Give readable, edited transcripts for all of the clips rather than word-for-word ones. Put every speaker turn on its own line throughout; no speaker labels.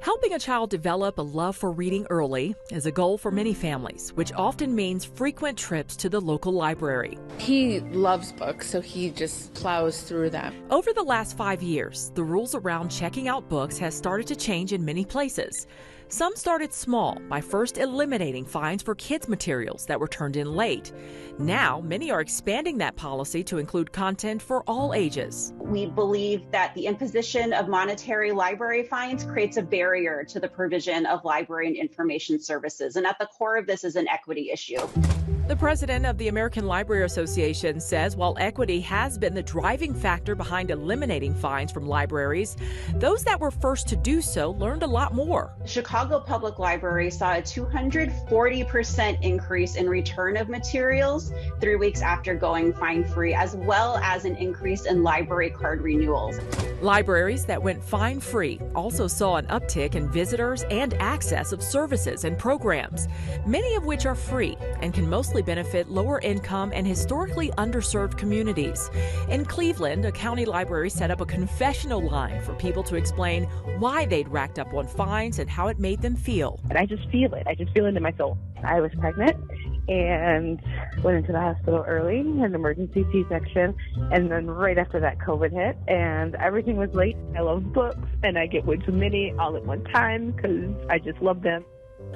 Helping a child develop a love for reading early is a goal for many families, which often means frequent trips to the local library.
He loves books, so he just plows through them.
Over the last 5 years, the rules around checking out books has started to change in many places. Some started small by first eliminating fines for kids' materials that were turned in late. Now, many are expanding that policy to include content for all ages.
We believe that the imposition of monetary library fines creates a barrier to the provision of library and information services. And at the core of this is an equity issue.
The president of the American Library Association says while equity has been the driving factor behind eliminating fines from libraries, those that were first to do so learned a lot more.
Chicago Public Library saw a 240% increase in return of materials 3 weeks after going fine-free, as well as an increase in library card renewals.
Libraries that went fine-free also saw an uptick in visitors and access of services and programs, many of which are free and can mostly benefit lower income and historically underserved communities. In Cleveland, a county library set up a confessional line for people to explain why they'd racked up on fines and how it made them feel.
And I just feel it. I just feel it in my soul. I was pregnant and went into the hospital early, an emergency C-section, and then right after that COVID hit and everything was late. I love books and I get way too many all at one time because I just love them.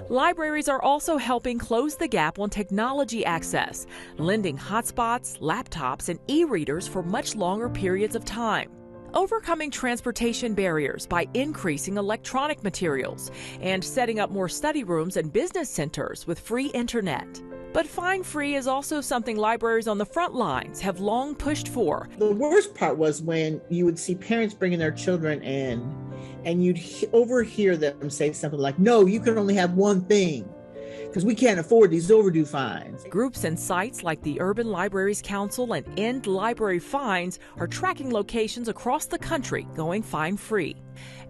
Libraries are also helping close the gap on technology access, lending hotspots, laptops, and e-readers for much longer periods of time. Overcoming transportation barriers by increasing electronic materials and setting up more study rooms and business centers with free internet. But fine-free is also something libraries on the front lines have long pushed for.
The worst part was when you would see parents bringing their children in and you'd overhear them say something like, no, you can only have one thing because we can't afford these overdue fines.
Groups and sites like the Urban Libraries Council and End Library Fines are tracking locations across the country going fine-free.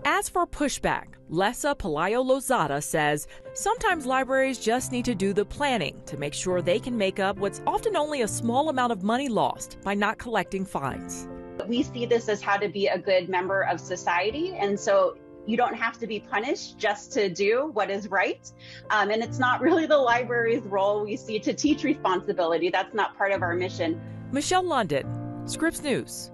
As for pushback, Lessa Pelayo-Lozada says sometimes libraries just need to do the planning to make sure they can make up what's often only a small amount of money lost by not collecting fines.
We see this as how to be a good member of society, and so you don't have to be punished just to do what is right. And it's not really the library's role we see to teach responsibility. That's not part of our mission.
Michelle London, Scripps News.